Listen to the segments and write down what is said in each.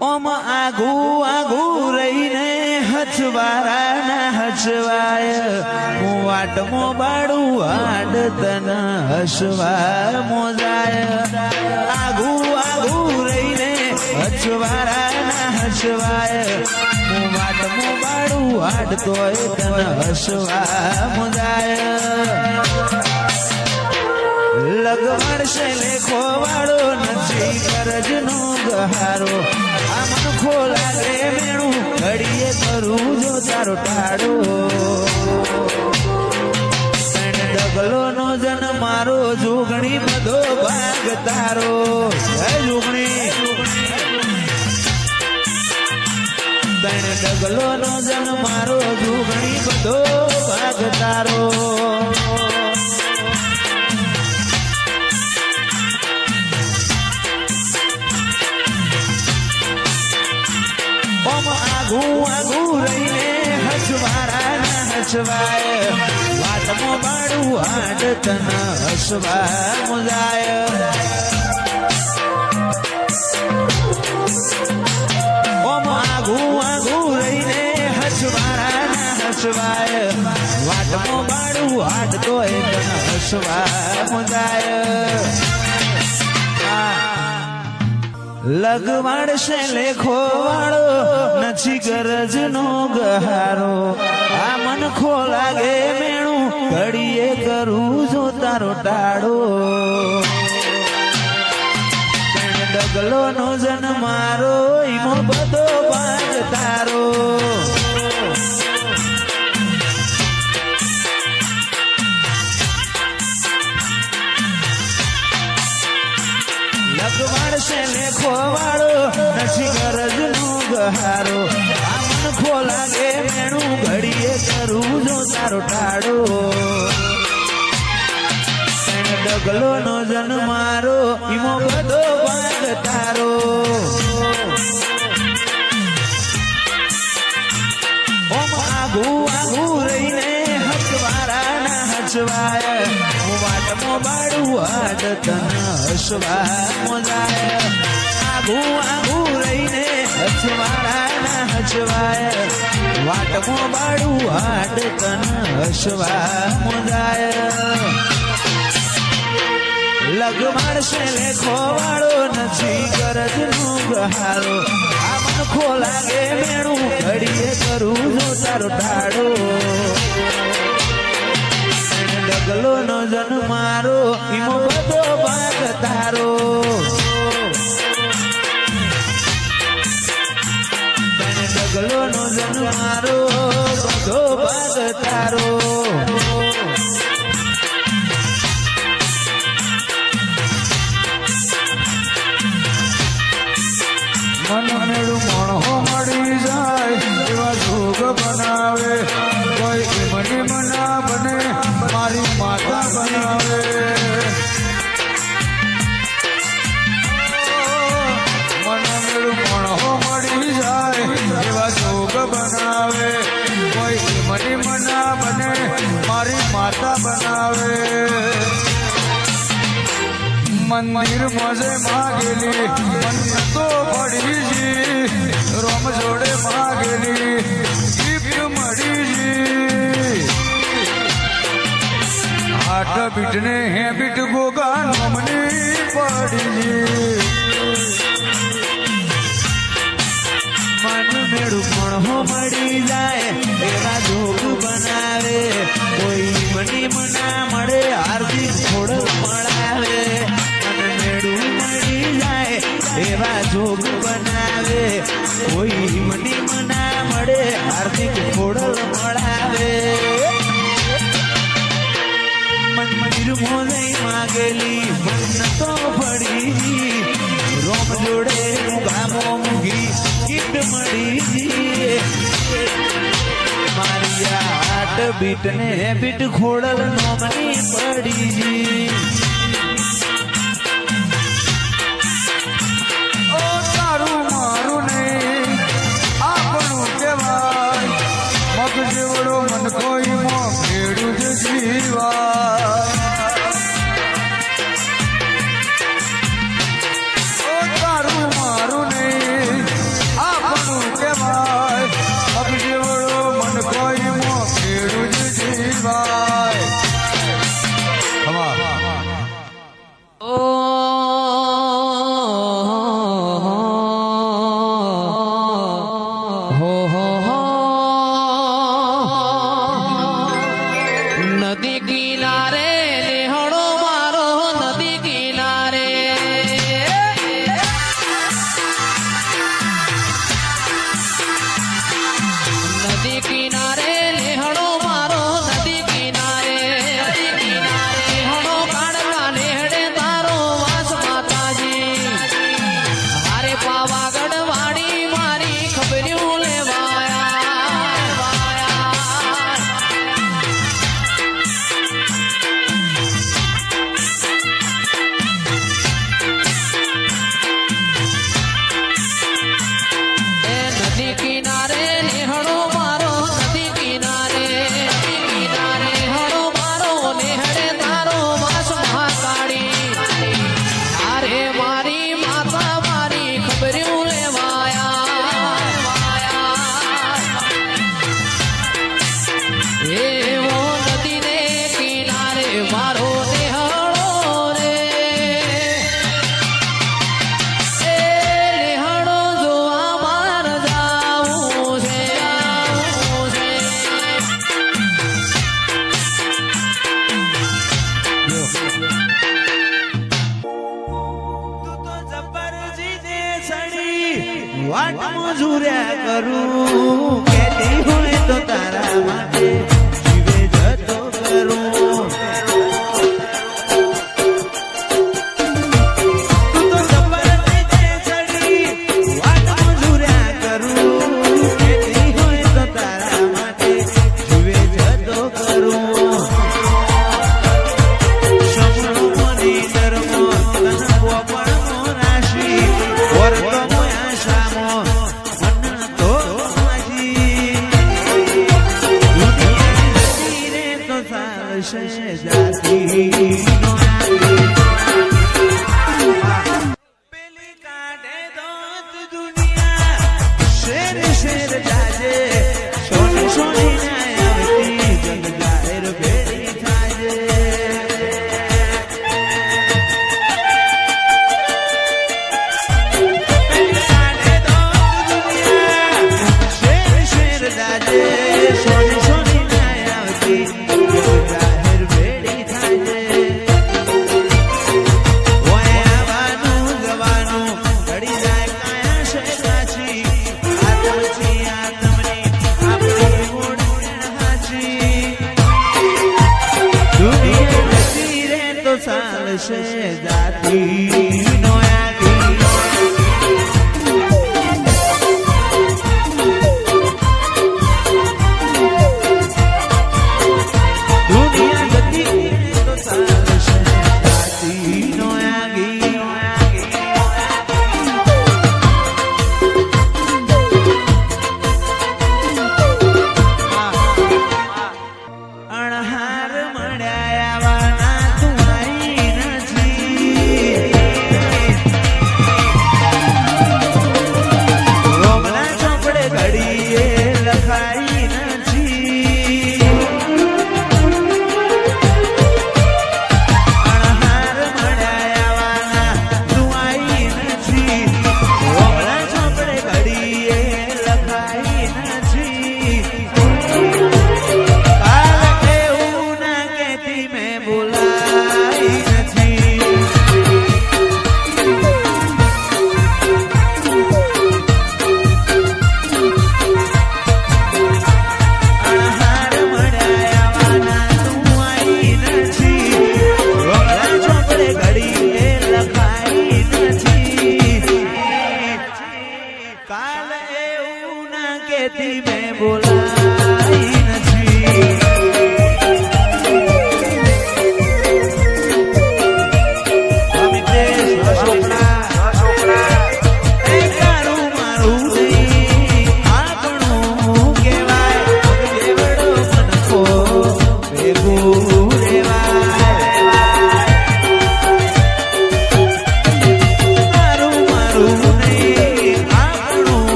ઓમ આગુ આગુ રહીને હચવારાના હચવાય હું વાટમો બાડું હાડ તન હસવા મોજાય આગુ આગુ રહીને હચવારાના હચવાય હું વાટમો બાડું હાડ તોય તન હસવા મોજાય લગવડશે લેખો વાળો નથી કરજનો ગહારો આ મન ખોલાગે મેણું ઘડીએ કરું જો તારો ટાળો ડગલો નો જન મારો જોગણી બધો ભાગ તારો હે જોગણી ડગલો નો જન મારો જોગણી બધો ભાગ તારો આગુ આગુ રહીને હસવારાના હસવાય વાટમો બાડું હાડ તન હસવા મુજાય ઓમ આગુ આગુ રહીને હસવારાના હસવાય વાટમો બાડું હાડ તોય તન હસવા મુજાય લગવાડશે લેખો વાળો નથી ગરજ નો ગહારો આ મન ખોલાગે મેણું ઘડીએ કરું જો તારો ટાળો ડગલો નો જન મારો ઈમો બધો ભાગ તારો લગવાડશે લેખો વાળો નથી ગરજ નો ગહારો આ મન ખોલાગે મેણું ઘડીએ કરું જો તારો ટાળો ડગલો નો જન મારો ઈમો બધો ભાગ તારો ઓમ આગુ આગુ રહીને હસવારાના હસવાય હું વાટમો બાડું હાડ તન હસવા મોજાય આગુ આગુ રહીને હસવારાના હસવાય વાટમો બાડું હાડ તન હસવા મોજાય લગવાડશે લેખો વાળો નથી ગરજ નો ગહારો આ મન ખોલાગે મેણું ઘડીએ કરું જો તારો ટાળો ડગલો નો જન મારો ઈમો બધો ભાગ તારો ડગલો નો જન મારો બધો ભાગ તારો મન મેળું મણો મળી જાય એવા જોગ બનાવે કોઈ મને મના બને મારી માતા બનાવે મન મેળું મણો મળી જાય એવા જોગ બનાવે કોઈ મને મના બને મારી માતા બનાવે મંદિર મજે માગેલી મન તો પડી રોમ જોડે માગેલી ગિફ્ટ મળી આઠ બીટ ને હે બીટ ગોગા નમની પડી મન મેળું મણો મળી જાય એવા જોગ બનાવે કોઈ મની મના મળે હાર્દિક ખોડલ મળાવે એવા જોગ બનાવે કોઈ મની મના મળે હાર્દિક ખોડલ મળાવે મંદિર મોજે માગેલી મન તો પડી રોમ જોડે ગામો મૂગી ગીત મળી મારી આટ બીટ ને બીટ ખોડલ નોમની પડી જેવડો મન કોઈ મો ખેડૂ જ જીવા તારું મારું નહીં વાટમાં ઝૂર્યા કરું કેતી હોય તો તારા માટે જીવે જતો કરું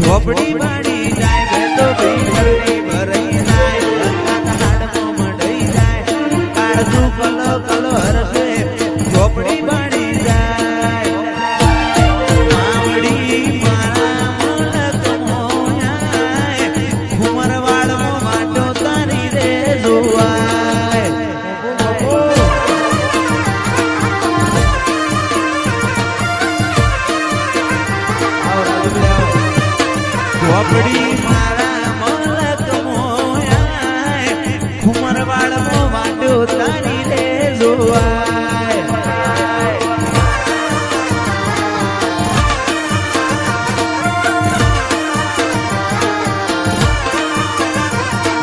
ઝોપડી માડી જાય બેતો ભીખરની ભરાઈ જાય હાડમાં મડાઈ જાય કાળજું કલો કલો હરખે ઝોપડી માડી જાય માવડી મારા મલક મોયા ઘુમરવાડમાં માટો તારી રે જોવાય ઝોપડી મારા મલક મોયા ઘુમરવાડમાં માટો તારી રે જોવાય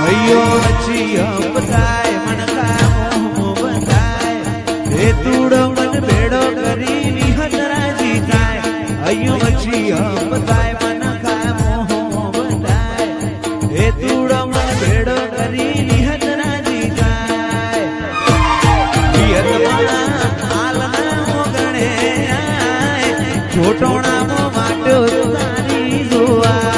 અયો વચ્ચી બધાય મનકા મોહ બંધાય હે તુડો મન ભેડો કરી વિહત રાજી થાય અયો વચ્ચી બધાય મનકા મોહ બંધાય હે તુડો મન ભેડો કરી વિહત રાજી થાય વિહતમાં જોટોણામાં માટો તારી જોવાય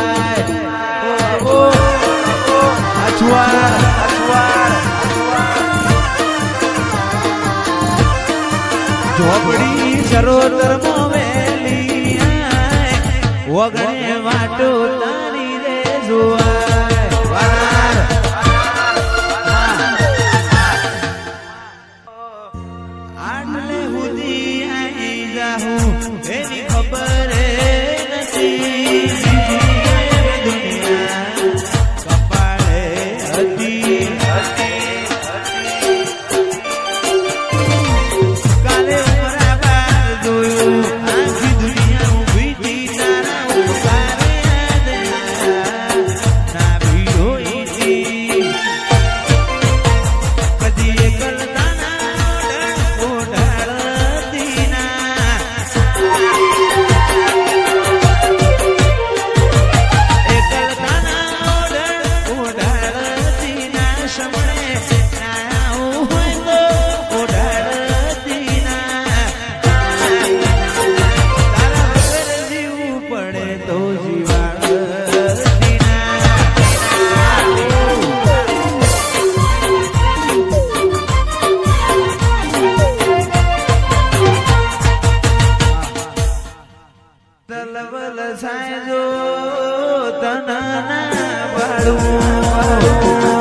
ઝોપડી સરોવરમાં વેલી વગણે વાટો તારી રે જોવાય આટલે સુધી આવી જાઉં એની ખબર નથી દુનિયા કપાળે હતી કાલે બરાબર જોયું આખી દુનિયા ઊભી હતી તારા ઉતારે ના ભીડો હતી કદી એકલતા સાયજો તના બાળું